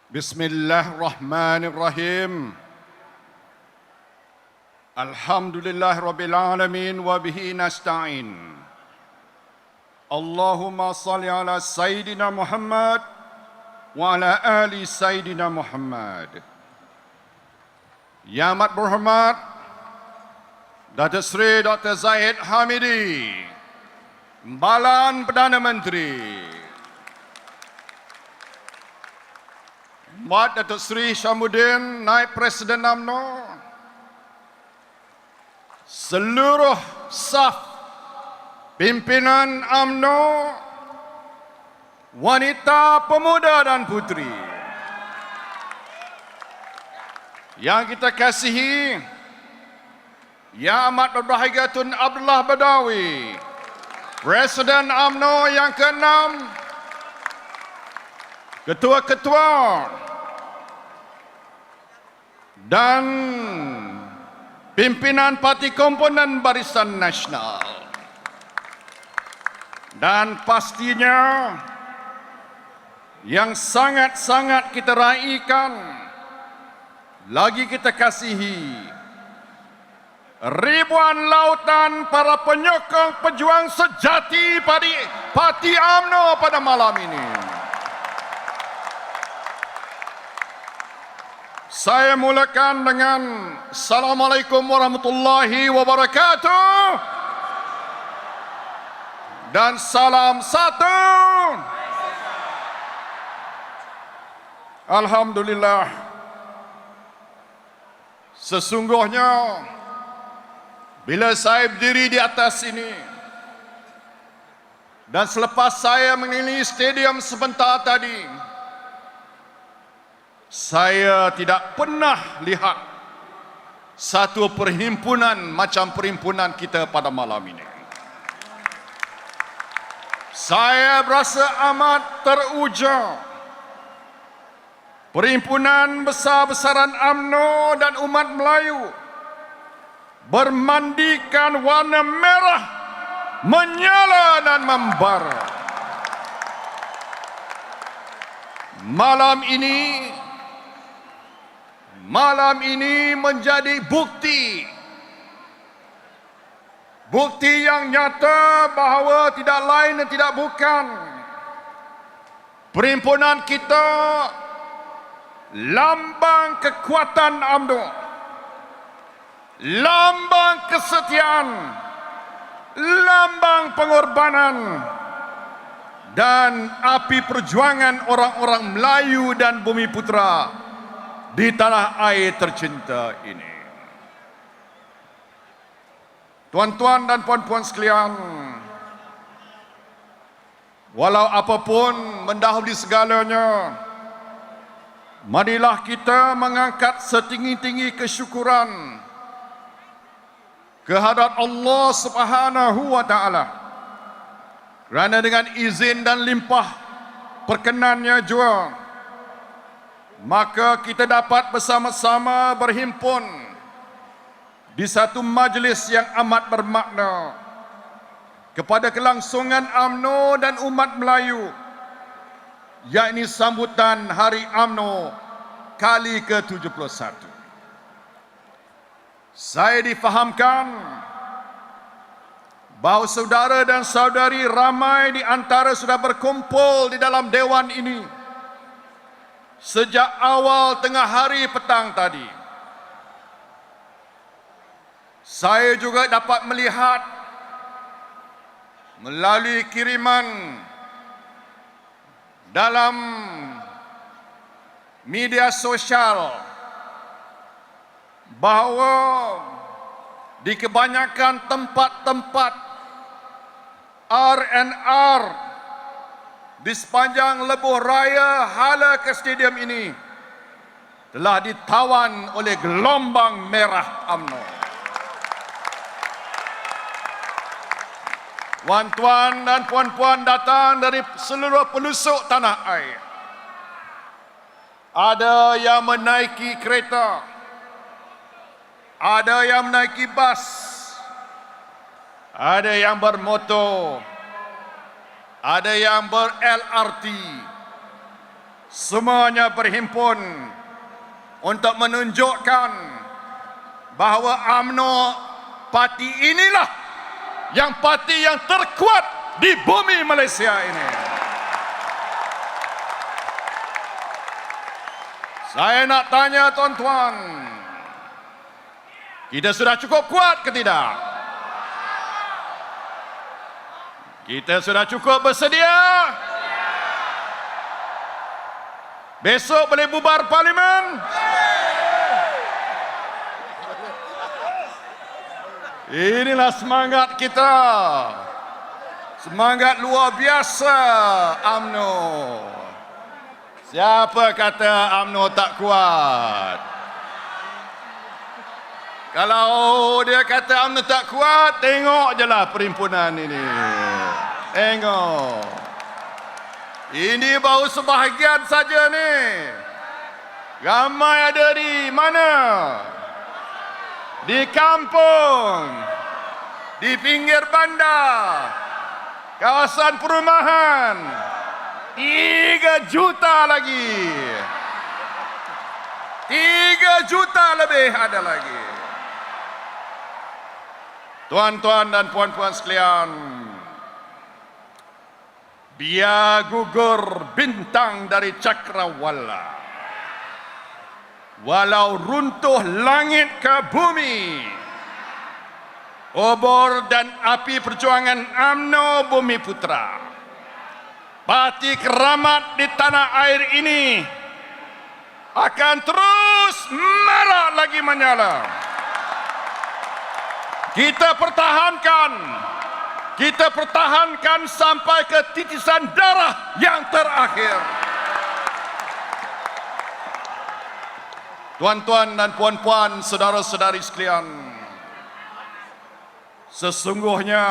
Bismillahirrahmanirrahim. Alhamdulillahirabbil alamin wa bihi nasta'in. Allahumma salli ala Sayyidina Muhammad wa ala ali Sayyidina Muhammad. Yang amat berhormat Datuk Seri Dr. Zahid Hamidi, Imbalan Perdana Menteri. Mat Datuk Seri Syamuddin, Naib Presiden UMNO, seluruh saf pimpinan UMNO, wanita, pemuda dan puteri yang kita kasihi, Yang amat berbahagia Tun Abdullah Badawi, Presiden UMNO yang ke-6, ketua-ketua dan pimpinan parti komponen Barisan Nasional, dan pastinya yang sangat-sangat kita raikan, lagi kita kasihi, ribuan lautan para penyokong pejuang sejati parti UMNO pada malam ini. Saya mulakan dengan Assalamualaikum warahmatullahi wabarakatuh dan salam satu. Alhamdulillah, sesungguhnya bila saya berdiri di atas ini dan selepas saya mengelilingi stadium sebentar tadi, saya tidak pernah lihat satu perhimpunan macam perhimpunan kita pada malam ini. Saya berasa amat teruja. Perhimpunan besar-besaran UMNO dan umat Melayu bermandikan warna merah menyala dan membara. Malam ini menjadi bukti yang nyata bahawa tidak lain dan tidak bukan perhimpunan kita lambang kekuatan UMNO, lambang kesetiaan, lambang pengorbanan dan api perjuangan orang-orang Melayu dan Bumi Putera di tanah air tercinta ini. Tuan-tuan dan puan-puan sekalian, walau apapun mendahului segalanya, marilah kita mengangkat setinggi-tinggi kesyukuran kehadrat Allah Subhanahu wa taala, kerana dengan izin dan limpah perkenannya jua, maka kita dapat bersama-sama berhimpun di satu majlis yang amat bermakna kepada kelangsungan UMNO dan umat Melayu, yakni sambutan Hari UMNO kali ke-71. Saya difahamkan bahawa saudara dan saudari ramai di antara sudah berkumpul di dalam dewan ini sejak awal tengah hari petang tadi. Saya juga dapat melihat melalui kiriman dalam media sosial bahawa di kebanyakan tempat-tempat R&R di sepanjang lebuh raya hala ke stadium ini telah ditawan oleh gelombang merah UMNO. Tuan-tuan dan puan-puan datang dari seluruh pelosok tanah air. Ada yang menaiki kereta, ada yang menaiki bas, ada yang bermotor, ada yang ber-LRT, semuanya berhimpun untuk menunjukkan bahawa UMNO parti inilah yang parti yang terkuat di bumi Malaysia ini. Saya nak tanya tuan-tuan, kita sudah cukup kuat ke tidak? Kita sudah cukup bersedia? Besok boleh bubar parlimen? Inilah semangat kita. Semangat luar biasa UMNO. Siapa kata UMNO tak kuat? Kalau dia kata UMNO tak kuat, tengok je lah perhimpunan ini. Tengok. Ini baru sebahagian saja ni. Ramai ada di mana? Di kampung, di pinggir bandar, kawasan perumahan. 3 juta lagi. 3 juta lebih ada lagi. Tuan-tuan dan puan-puan sekalian, biar gugur bintang dari cakrawala, walau runtuh langit ke bumi, obor dan api perjuangan UMNO Bumi Putra, parti keramat di tanah air ini akan terus marak lagi menyala. Kita pertahankan sampai ke titisan darah yang terakhir. Tuan-tuan dan puan-puan, saudara-saudari sekalian, sesungguhnya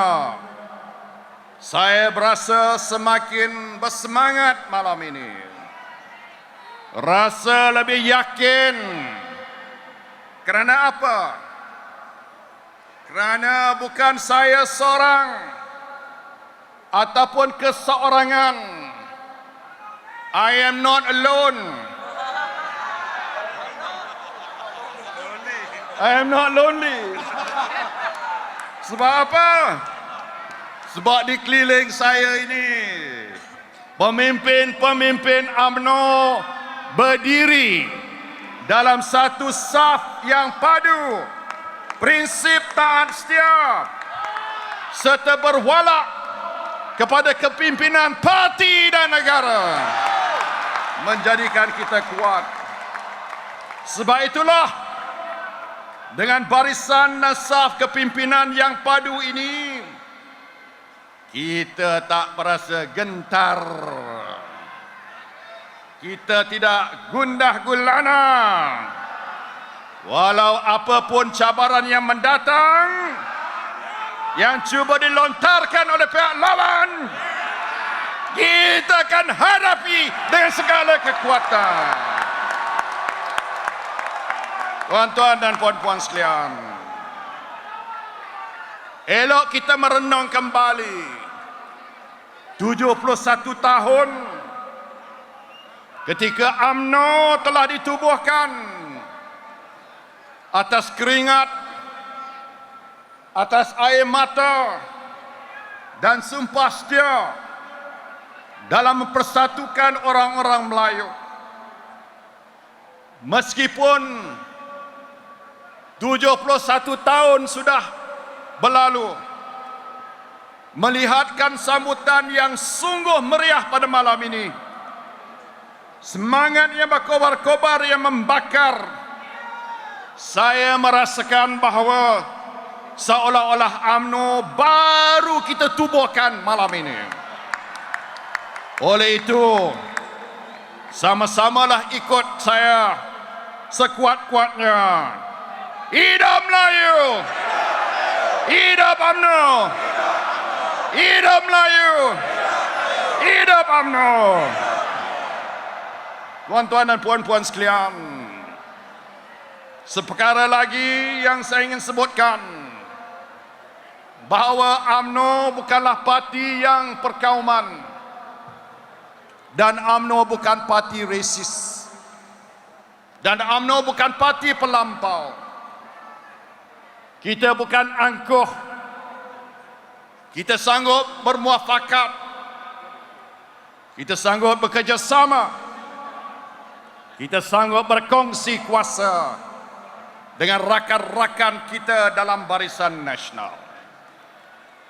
saya berasa semakin bersemangat malam ini. Rasa lebih yakin. Kerana apa? Kerana bukan saya seorang ataupun keseorangan. I am not alone. I am not lonely. Sebab apa? Sebab di keliling saya ini pemimpin-pemimpin UMNO berdiri dalam satu saf yang padu, prinsip taat setia serta berwalak kepada kepimpinan parti dan negara menjadikan kita kuat. Sebab itulah dengan barisan dan saf kepimpinan yang padu ini, kita tak berasa gentar. Kita tidak gundah gulana. Walau apapun cabaran yang mendatang, yang cuba dilontarkan oleh pihak lawan, kita akan hadapi dengan segala kekuatan. Tuan-tuan dan puan-puan sekalian, elok kita merenung kembali 71 tahun ketika UMNO telah ditubuhkan atas keringat, atas air mata dan sumpah setia dalam mempersatukan orang-orang Melayu. Meskipun 71 tahun sudah berlalu, melihatkan sambutan yang sungguh meriah pada malam ini, semangat yang berkobar-kobar yang membakar, saya merasakan bahawa seolah-olah UMNO baru kita tubuhkan malam ini. Oleh itu, sama-samalah ikut saya sekuat-kuatnya. Hidup Melayu! Hidup UMNO! Hidup Melayu! Hidup UMNO! Tuan-tuan dan puan-puan sekalian, seperkara lagi yang saya ingin sebutkan, bahawa UMNO bukanlah parti yang perkauman. Dan UMNO bukan parti resis. Dan UMNO bukan parti pelampau. Kita bukan angkuh. Kita sanggup bermuafakat. Kita sanggup bekerjasama. Kita sanggup berkongsi kuasa dengan rakan-rakan kita dalam Barisan Nasional.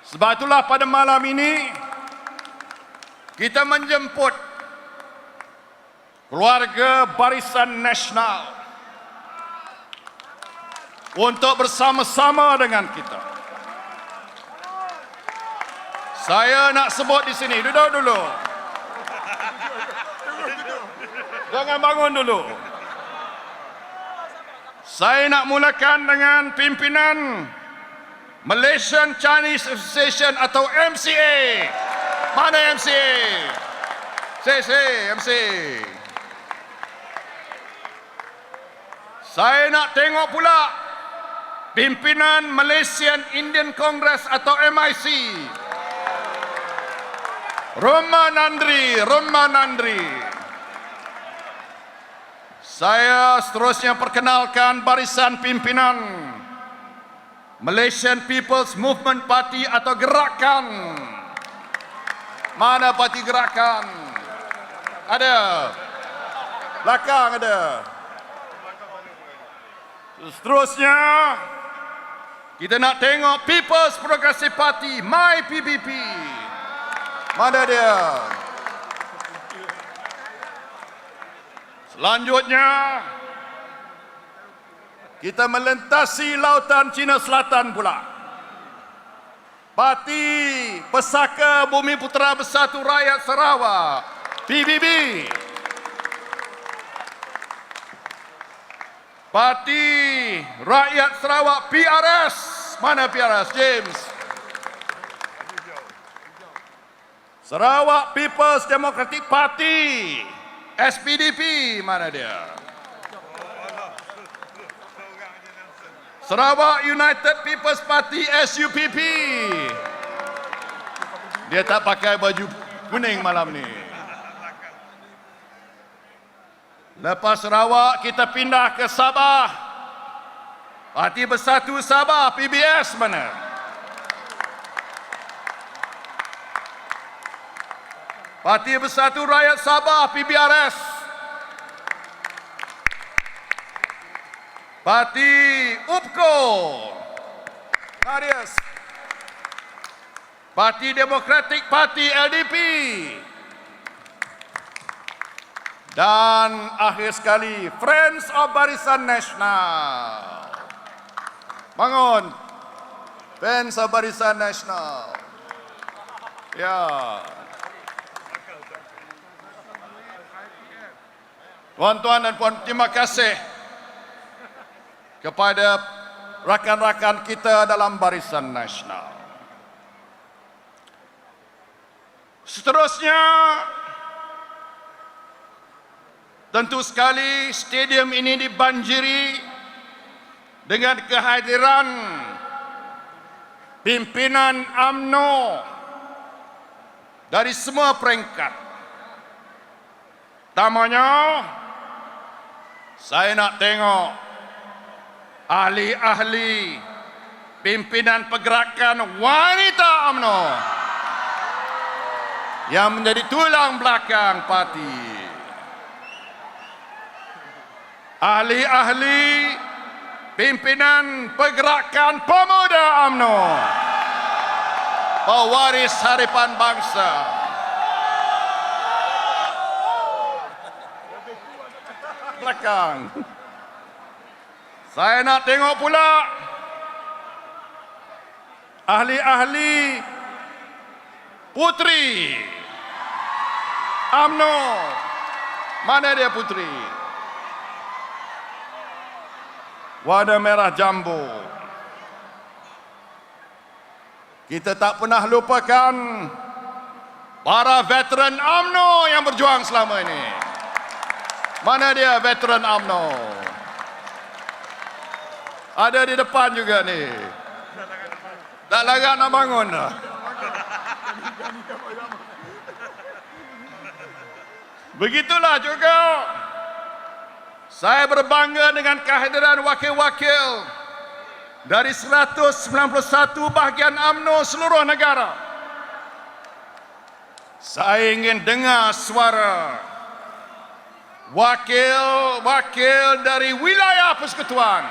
Sebab itulah pada malam ini kita menjemput keluarga Barisan Nasional untuk bersama-sama dengan kita. Saya nak sebut di sini, duduk dulu. Jangan bangun dulu. Saya nak mulakan dengan pimpinan Malaysian Chinese Association atau MCA. Mana MCA? MC. Saya nak tengok pula pimpinan Malaysian Indian Congress atau MIC. Roma Nandri. Saya seterusnya perkenalkan barisan pimpinan Malaysian People's Movement Party atau Gerakan. Mana parti Gerakan? Ada. Belakang ada. Seterusnya kita nak tengok People's Progressive Party, MyPPP. Mana dia? Selanjutnya kita melintasi lautan Cina Selatan pula. Parti Pesaka Bumi Putera Bersatu Rakyat Sarawak, PBB. Parti Rakyat Sarawak, PRS. Mana PRS, James? Sarawak People's Democratic Party, SPDP, mana dia? Sarawak United People's Party, SUPP. Dia tak pakai baju kuning malam ni. Lepas Sarawak kita pindah ke Sabah. Parti Bersatu Sabah, PBS mana? Parti Bersatu Rakyat Sabah, PBRS. Parti UPKO, Arias. Parti Democratic Party, LDP. Dan akhir sekali, Friends of Barisan Nasional. Bangun. Friends of Barisan Nasional. Ya. Tuan-tuan dan puan, terima kasih kepada rakan-rakan kita dalam Barisan Nasional. Seterusnya, tentu sekali stadium ini dibanjiri dengan kehadiran pimpinan UMNO dari semua peringkat. Pertamanya, saya nak tengok ahli-ahli pimpinan pergerakan wanita UMNO yang menjadi tulang belakang parti. Ahli-ahli pimpinan pergerakan pemuda UMNO, pewaris harapan bangsa. Belakang. Saya nak tengok pula ahli-ahli putri UMNO. Mana dia putri? Warna merah jambu. Kita tak pernah lupakan para veteran UMNO yang berjuang selama ini. Mana dia veteran UMNO? Ada di depan juga ni. Tak larat nak bangun dah. Begitulah juga saya berbangga dengan kehadiran wakil-wakil dari 191 bahagian UMNO seluruh negara. Saya ingin dengar suara wakil-wakil dari wilayah persekutuan.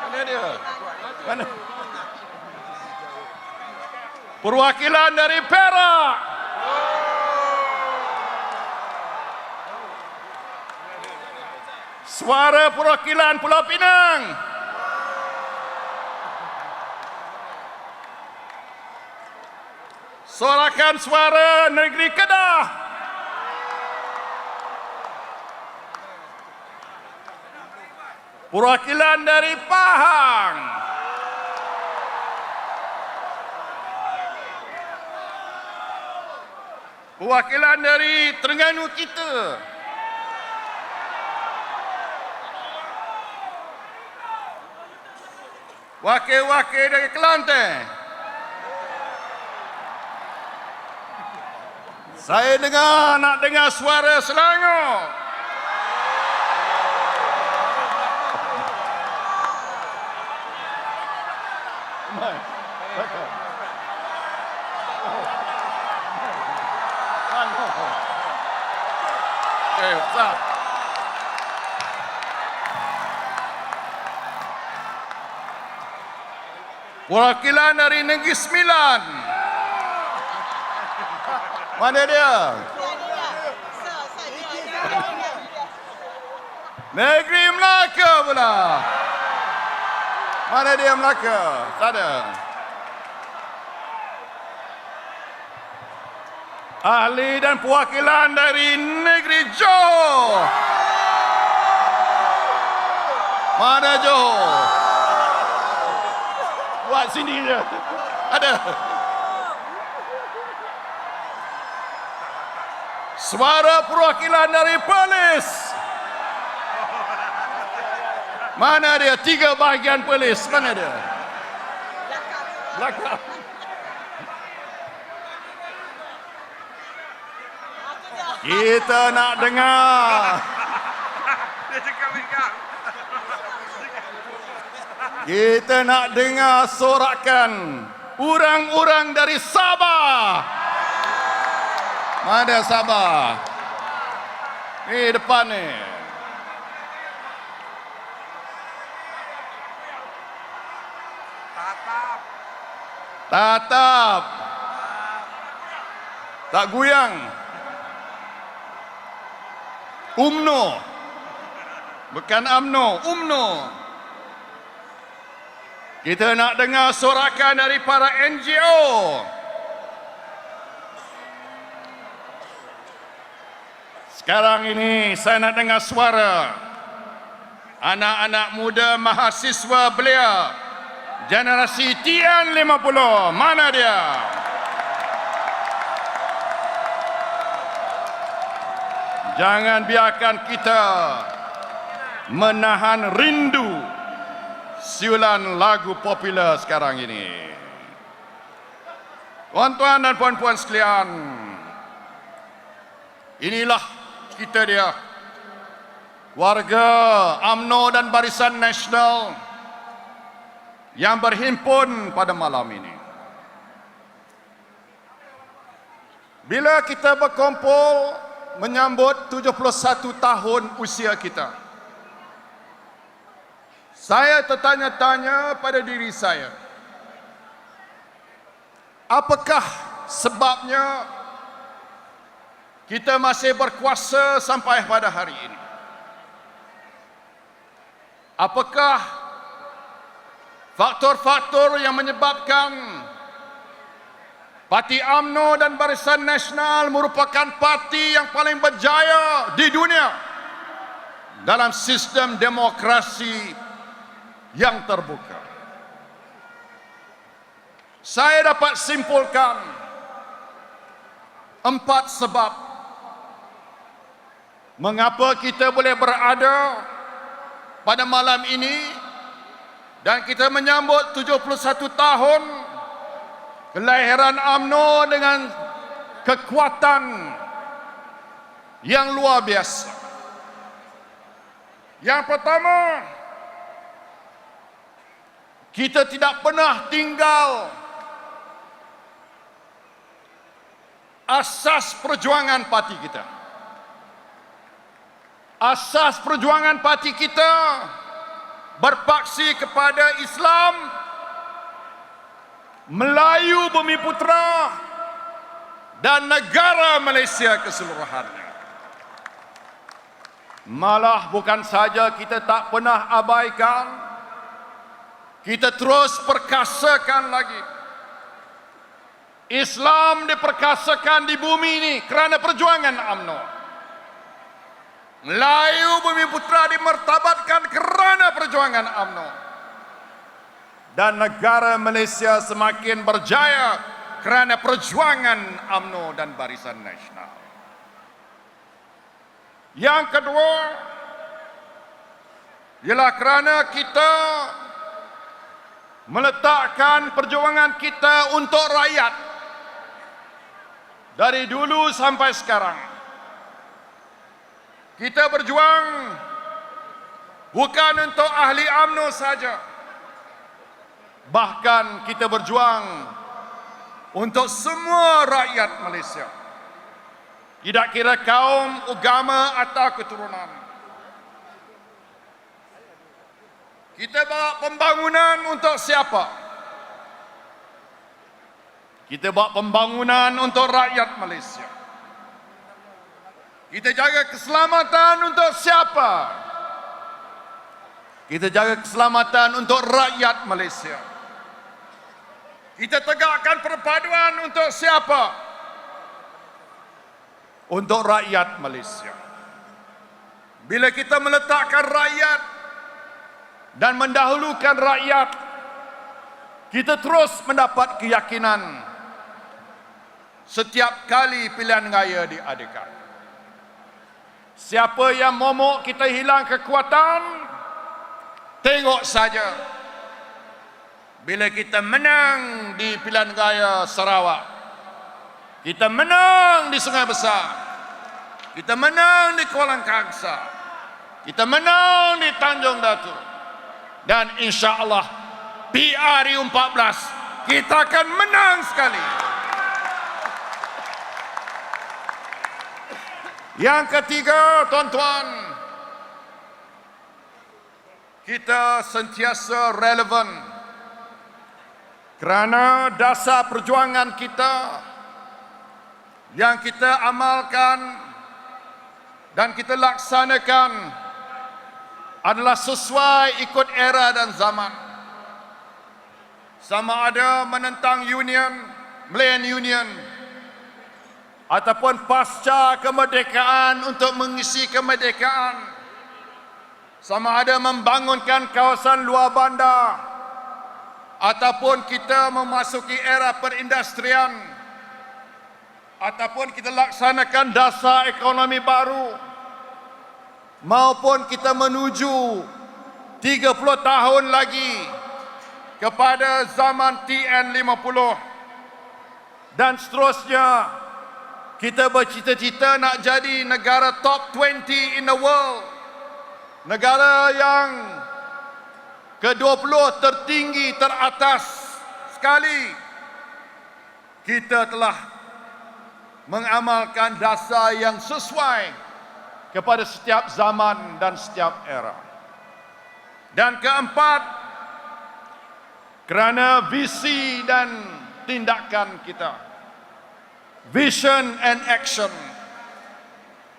Mana dia? Mana? Perwakilan dari Perak. Suara perwakilan Pulau Pinang. Sorakan suara negeri Kedah. Perwakilan dari Pahang. Perwakilan dari Terengganu kita. Wakil-wakil dari Kelantan. Saya nak dengar suara Selangor. Perwakilan dari Negeri Sembilan. Mana dia? Negeri Melaka pula. Mana dia Melaka? Tak ada. Ahli dan perwakilan dari Negeri Johor. Mana Johor? Buat sini je. Ada. Suara perwakilan dari Perlis. Mana dia? 3 bahagian Perlis. Mana dia? Belakang. Kita nak dengar. Kita nak dengar sorakan orang-orang dari Sabah. Mana Sabah? Ni depan ni. Tatap. Tak goyang. UMNO. Bukan UMNO, UMNO. Kita nak dengar sorakan dari para NGO. Sekarang ini saya nak dengar suara anak-anak muda mahasiswa belia generasi Tian 50. Mana dia? Jangan biarkan kita menahan rindu siulan lagu popular sekarang ini. Tuan-tuan dan puan-puan sekalian, inilah kita dia, warga UMNO dan Barisan Nasional yang berhimpun pada malam ini. Bila kita berkumpul menyambut 71 tahun usia kita, saya tertanya-tanya pada diri saya, apakah sebabnya kita masih berkuasa sampai pada hari ini? Apakah faktor-faktor yang menyebabkan Parti UMNO dan Barisan Nasional merupakan parti yang paling berjaya di dunia dalam sistem demokrasi yang terbuka? Saya dapat simpulkan 4 sebab mengapa kita boleh berada pada malam ini Dan kita menyambut 71 tahun kelahiran UMNO dengan kekuatan yang luar biasa. Yang pertama, kita tidak pernah tinggal asas perjuangan parti kita. Asas perjuangan parti kita berpaksi kepada Islam, Melayu Bumiputera dan negara Malaysia keseluruhannya. Malah bukan saja kita tak pernah abaikan, kita terus perkasakan lagi. Islam diperkasakan di bumi ini kerana perjuangan UMNO. Melayu Bumiputera dimartabatkan kerana perjuangan UMNO. Dan negara Malaysia semakin berjaya kerana perjuangan UMNO dan Barisan Nasional. Yang kedua, ialah kerana kita meletakkan perjuangan kita untuk rakyat dari dulu sampai sekarang. Kita berjuang bukan untuk ahli UMNO saja, bahkan kita berjuang untuk semua rakyat Malaysia. Tidak kira kaum, agama atau keturunan. Kita bawa pembangunan untuk siapa? Kita bawa pembangunan untuk rakyat Malaysia. Kita jaga keselamatan untuk siapa? Kita jaga keselamatan untuk rakyat Malaysia. Kita tegakkan perpaduan untuk siapa? Untuk rakyat Malaysia. Bila kita meletakkan rakyat dan mendahulukan rakyat, kita terus mendapat keyakinan setiap kali pilihan raya diadakan. Siapa yang momok kita hilang kekuatan, tengok saja. Bila kita menang di pilihan raya Sarawak, kita menang di Sungai Besar, kita menang di Kuala Kangsar, kita menang di Tanjung Datu, dan insya-Allah PRU14 kita akan menang sekali. Yang ketiga, tuan-tuan, kita sentiasa relevan kerana dasar perjuangan kita yang kita amalkan dan kita laksanakan adalah sesuai ikut era dan zaman. Sama ada menentang Union, Malayan Union, ataupun pasca kemerdekaan untuk mengisi kemerdekaan. Sama ada membangunkan kawasan luar bandar, ataupun kita memasuki era perindustrian, ataupun kita laksanakan dasar ekonomi baru, maupun kita menuju 30 tahun lagi kepada zaman TN50 dan seterusnya. Kita bercita-cita nak jadi negara top 20 in the world, negara yang ke-20 tertinggi, teratas sekali. Kita telah mengamalkan dasar yang sesuai kepada setiap zaman dan setiap era. Dan keempat, kerana visi dan tindakan kita, vision and action,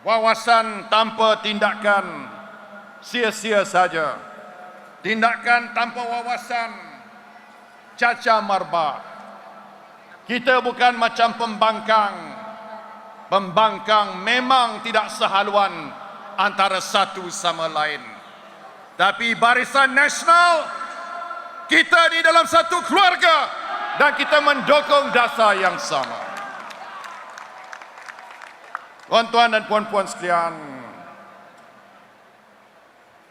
wawasan tanpa tindakan sia-sia saja, tindakan tanpa wawasan caca marba. Kita bukan macam pembangkang. Pembangkang memang tidak sehaluan antara satu sama lain. Tapi Barisan Nasional, kita di dalam satu keluarga dan kita mendukung dasar yang sama. Tuan-tuan dan puan-puan sekalian,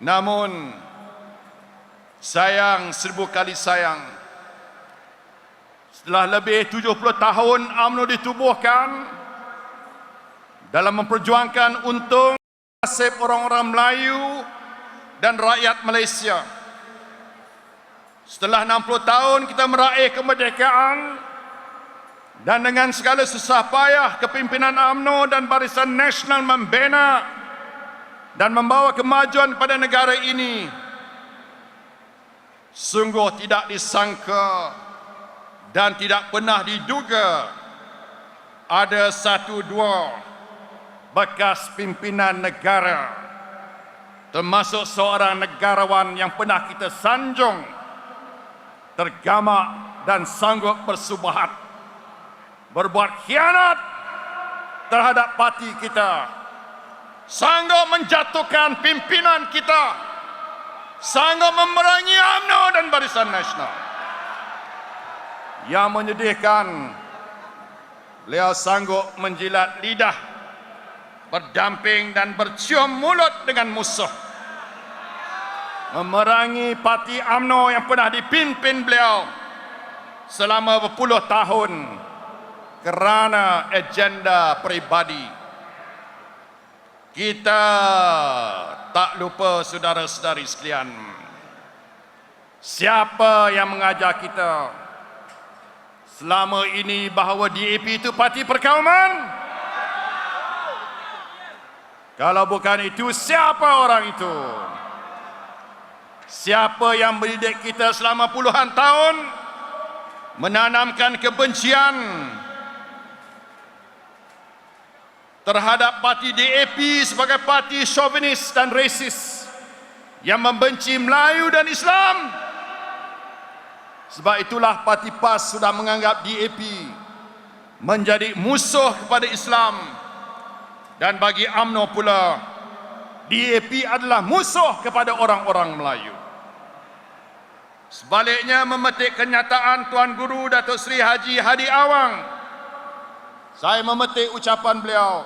namun Sayang 1000 kali sayang. Setelah lebih 70 tahun UMNO ditubuhkan dalam memperjuangkan untung nasib orang-orang Melayu dan rakyat Malaysia. Setelah 60 tahun kita meraih kemerdekaan dan dengan segala susah payah kepimpinan UMNO dan Barisan Nasional membina dan membawa kemajuan pada negara ini, sungguh tidak disangka dan tidak pernah diduga ada 1-2 bekas pimpinan negara, termasuk seorang negarawan yang pernah kita sanjung, tergamak dan sanggup bersubahat, berbuat khianat terhadap parti kita, sanggup menjatuhkan pimpinan kita, sanggup memerangi UMNO dan Barisan Nasional. Yang menyedihkan, beliau sanggup menjilat lidah, berdamping dan bercium mulut dengan musuh, memerangi parti UMNO yang pernah dipimpin beliau selama berpuluh tahun kerana agenda peribadi. Kita tak lupa saudara-saudari sekalian, siapa yang mengajar kita selama ini bahawa DAP itu parti perkauman? Kalau bukan itu, siapa orang itu? Siapa yang mendidik kita selama puluhan tahun, menanamkan kebencian terhadap parti DAP sebagai parti chauvinis dan rasis yang membenci Melayu dan Islam? Sebab itulah parti PAS sudah menganggap DAP menjadi musuh kepada Islam. Dan bagi UMNO pula, DAP adalah musuh kepada orang-orang Melayu. Sebaliknya, memetik kenyataan Tuan Guru Datuk Seri Haji Hadi Awang, saya memetik ucapan beliau,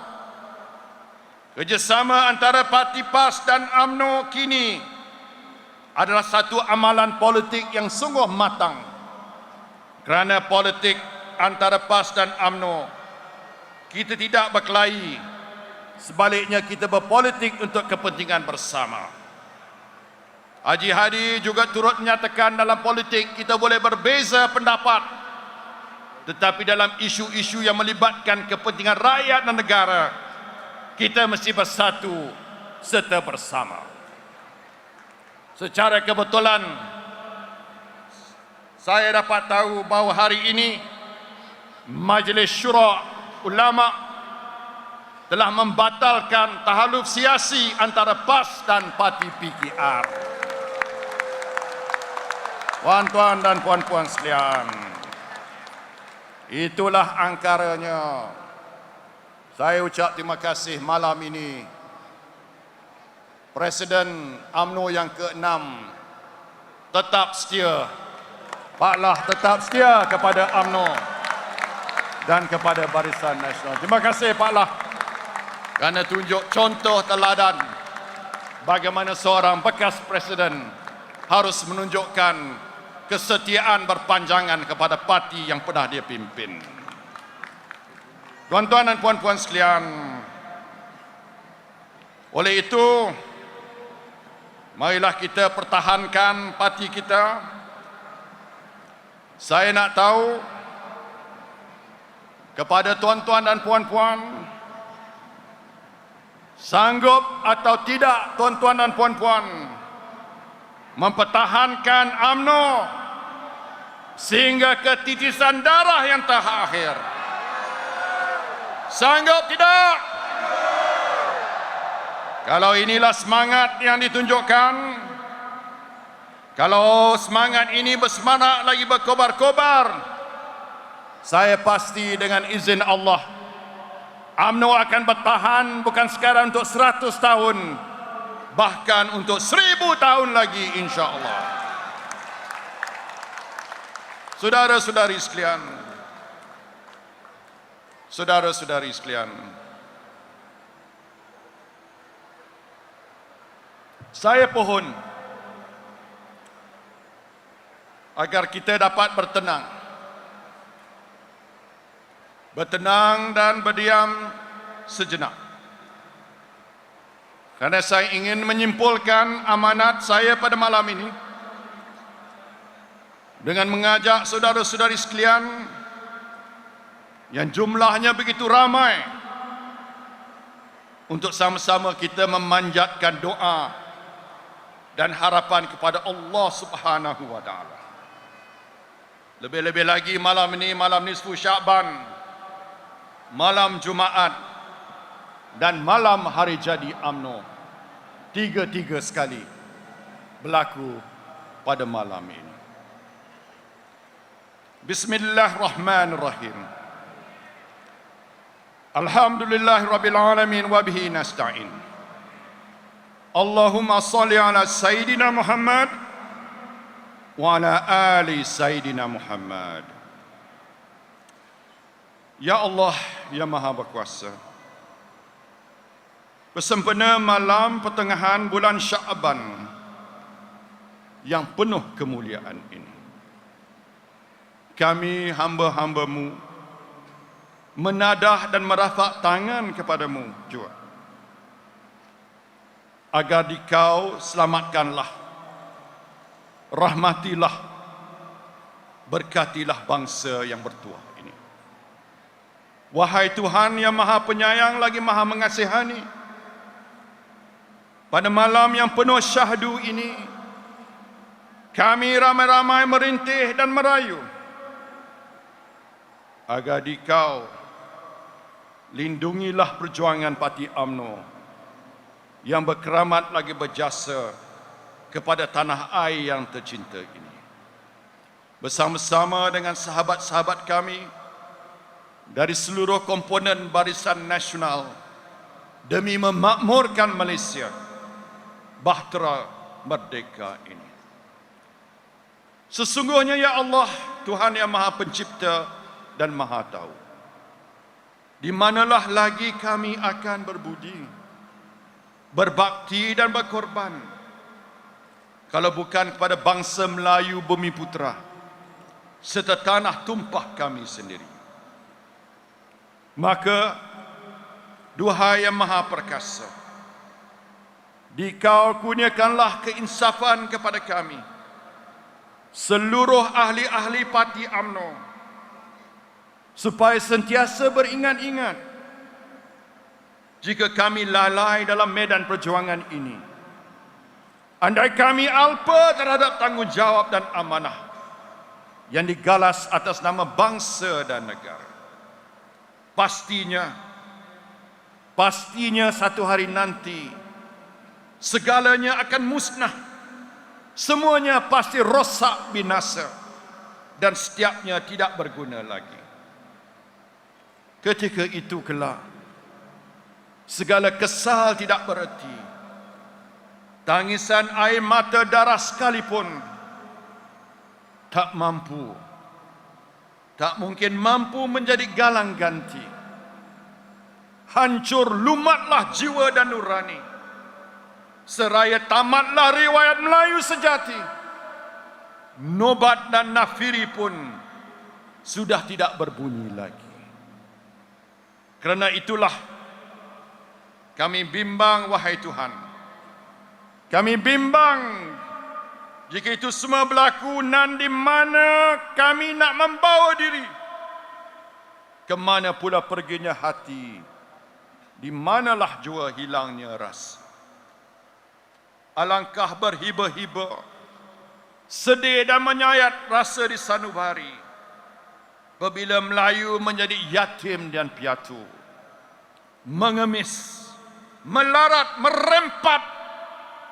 kerjasama antara parti PAS dan UMNO kini adalah satu amalan politik yang sungguh matang. Kerana politik antara PAS dan UMNO, kita tidak berkelahi. Sebaliknya, kita berpolitik untuk kepentingan bersama. Haji Hadi juga turut menyatakan dalam politik kita boleh berbeza pendapat, tetapi dalam isu-isu yang melibatkan kepentingan rakyat dan negara, kita mesti bersatu serta bersama. Secara kebetulan, saya dapat tahu bahawa hari ini Majlis Syura Ulama telah membatalkan tahaluf siasi antara PAS dan parti PKR. Tuan-tuan dan puan-puan sekalian, itulah angkaranya. Saya ucap terima kasih malam ini Presiden UMNO yang ke-6 tetap setia, Pak Lah tetap setia kepada UMNO dan kepada Barisan Nasional. Terima kasih Pak Lah kerana tunjuk contoh teladan bagaimana seorang bekas presiden harus menunjukkan kesetiaan berpanjangan kepada parti yang pernah dia pimpin. Tuan-tuan dan puan-puan sekalian, oleh itu, marilah kita pertahankan parti kita. Saya nak tahu kepada tuan-tuan dan puan-puan, sanggup atau tidak tuan-tuan dan puan-puan mempertahankan UMNO sehingga ke titisan darah yang terakhir? Sanggup tidak? Kalau inilah semangat yang ditunjukkan, kalau semangat ini bersemangat lagi berkobar-kobar, saya pasti dengan izin Allah, UMNO akan bertahan bukan sekadar untuk 100 tahun, bahkan untuk 1000 tahun lagi insya-Allah. Saudara-saudari sekalian, saudara-saudari sekalian, saya pohon agar kita dapat bertenang dan berdiam sejenak. Karena saya ingin menyimpulkan amanat saya pada malam ini dengan mengajak saudara-saudari sekalian yang jumlahnya begitu ramai untuk sama-sama kita memanjatkan doa dan harapan kepada Allah Subhanahu wa taala. Lebih-lebih lagi malam ini, malam nisfu Sya'ban, malam Jumaat dan malam hari jadi UMNO, tiga-tiga sekali berlaku pada malam ini. Bismillahirrahmanirrahim. Alhamdulillahirabbil alamin wa bihi nasta'in. Allahumma salli ala sayyidina Muhammad wa ala ali sayyidina Muhammad. Ya Allah, ya Maha Berkuasa, bersempena malam pertengahan bulan Sya'ban yang penuh kemuliaan ini, kami hamba-hamba-Mu menadah dan merafak tangan kepadamu juga, agar Dikau selamatkanlah, rahmatilah, berkatilah bangsa yang bertuah ini. Wahai Tuhan yang Maha Penyayang lagi Maha Mengasihani, pada malam yang penuh syahdu ini, kami ramai-ramai merintih dan merayu agar Dikau lindungilah perjuangan Parti UMNO yang berkeramat lagi berjasa kepada tanah air yang tercinta ini, bersama-sama dengan sahabat-sahabat kami dari seluruh komponen Barisan Nasional, demi memakmurkan Malaysia bahtera merdeka ini. Sesungguhnya ya Allah, Tuhan yang Maha Pencipta dan Maha Tahu, di manalah lagi kami akan berbudi, berbakti dan berkorban kalau bukan kepada bangsa Melayu Bumi Putera serta tanah tumpah kami sendiri. Maka, duhai yang Maha Perkasa, Dikau kurniakanlah keinsafan kepada kami, seluruh ahli-ahli Parti UMNO, supaya sentiasa beringat-ingat jika kami lalai dalam medan perjuangan ini, andai kami alpa terhadap tanggungjawab dan amanah yang digalas atas nama bangsa dan negara, pastinya satu hari nanti segalanya akan musnah, semuanya pasti rosak binasa dan setiapnya tidak berguna lagi. Ketika itu kelak, segala kesal tidak bererti, tangisan air mata darah sekalipun tak mungkin mampu menjadi galang ganti. Hancur lumatlah jiwa dan nurani, seraya tamatlah riwayat Melayu sejati. Nobat dan nafiri pun sudah tidak berbunyi lagi. Kerana itulah kami bimbang, wahai Tuhan. Kami bimbang jika itu semua berlaku, dan di mana kami nak membawa diri, ke mana pula perginya hati, di manalah jua hilangnya rasa. Alangkah berhiba-hiba, sedih dan menyayat rasa di sanubari apabila Melayu menjadi yatim dan piatu, mengemis, melarat, merempat,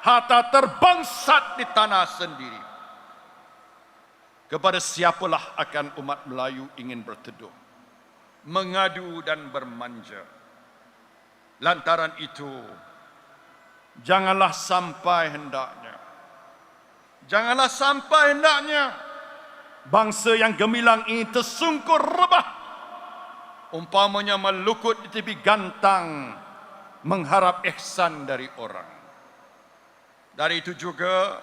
harta terbangsat di tanah sendiri. Kepada siapalah akan umat Melayu ingin berteduh, mengadu dan bermanja? Lantaran itu, janganlah sampai hendaknya bangsa yang gemilang ini tersungkur rebah, umpamanya melukut di tepi gantang mengharap ihsan dari orang. Dari itu juga,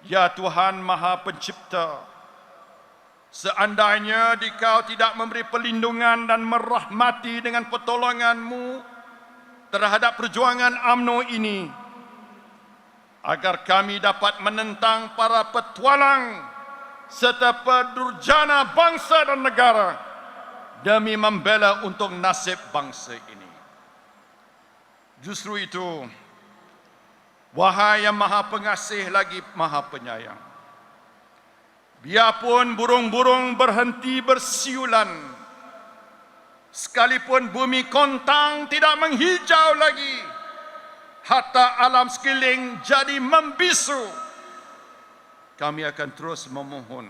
Ya Tuhan Maha Pencipta, seandainya Dikau tidak memberi perlindungan dan merahmati dengan pertolongan-Mu terhadap perjuangan UMNO ini, agar kami dapat menentang para petualang serta pendurjana bangsa dan negara demi membela untuk nasib bangsa ini. Justru itu, wahai yang Maha Pengasih lagi Maha Penyayang, biarpun burung-burung berhenti bersiulan, sekalipun bumi kontang tidak menghijau lagi, hatta alam sekeliling jadi membisu, kami akan terus memohon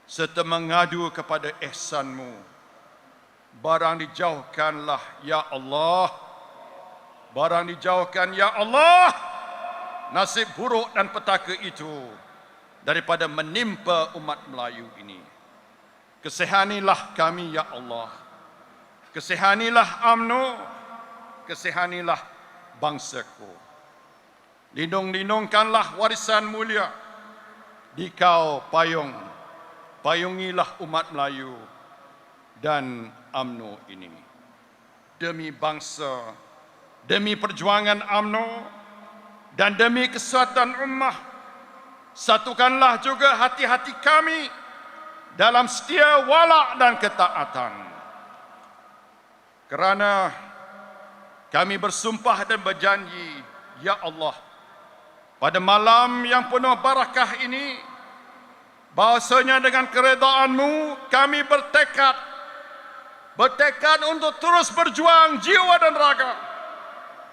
serta mengadu kepada ihsan-Mu. Barang dijauhkanlah ya Allah, barang dijauhkan ya Allah nasib buruk dan petaka itu daripada menimpa umat Melayu ini. Kesihanilah kami ya Allah, kesihanilah UMNO, kesihanilah bangsaku. Lindung-lindungkanlah warisan mulia Dikau payung, payungilah umat Melayu dan UMNO ini. Demi bangsa, demi perjuangan UMNO dan demi kesatuan ummah, satukanlah juga hati-hati kami dalam setia wala dan ketaatan. Kerana kami bersumpah dan berjanji, ya Allah, pada malam yang penuh barakah ini, bahasanya dengan keredaan-Mu kami bertekad untuk terus berjuang jiwa dan raga,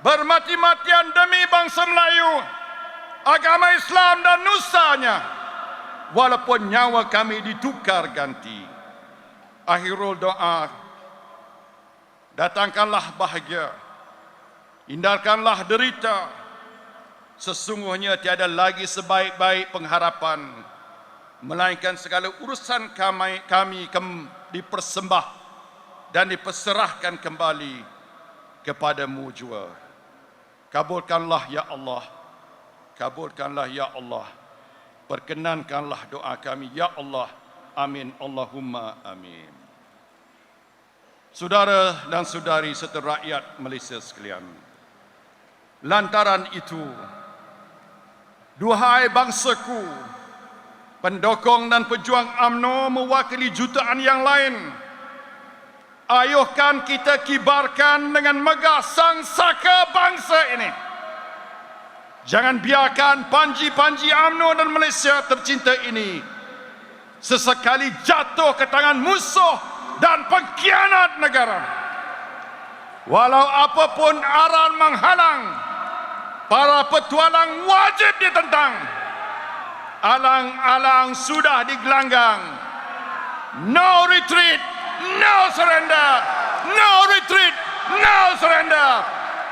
bermati-matian demi bangsa Melayu, agama Islam dan nusanya, walaupun nyawa kami ditukar ganti. Akhirul doa, datangkanlah bahagia, hindarkanlah derita. Sesungguhnya tiada lagi sebaik-baik pengharapan, melainkan segala urusan kami dipersembah dan diperserahkan kembali kepada-Mu jua. Kabulkanlah ya Allah, kabulkanlah ya Allah, perkenankanlah doa kami ya Allah. Amin Allahumma amin. Saudara dan saudari serta rakyat Malaysia sekalian, lantaran itu, duhai bangsaku, pendokong dan pejuang UMNO mewakili jutaan yang lain, ayuhkan kita kibarkan dengan megah sangsaka bangsa ini. Jangan biarkan panji-panji UMNO dan Malaysia tercinta ini sesekali jatuh ke tangan musuh dan pengkhianat negara. Walau apapun aran menghalang, para petualang wajib ditentang. Alang-alang sudah digelanggang. No retreat, no surrender. No retreat, no surrender.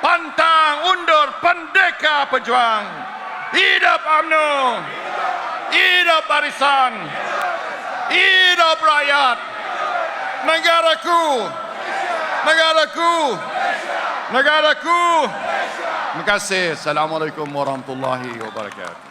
Pantang undur pendeka pejuang. Hidup UMNO, hidup barisan, hidup rakyat. Negaraku, negaraku, negaraku. Terima kasih. Assalamualaikum warahmatullahi wabarakatuh.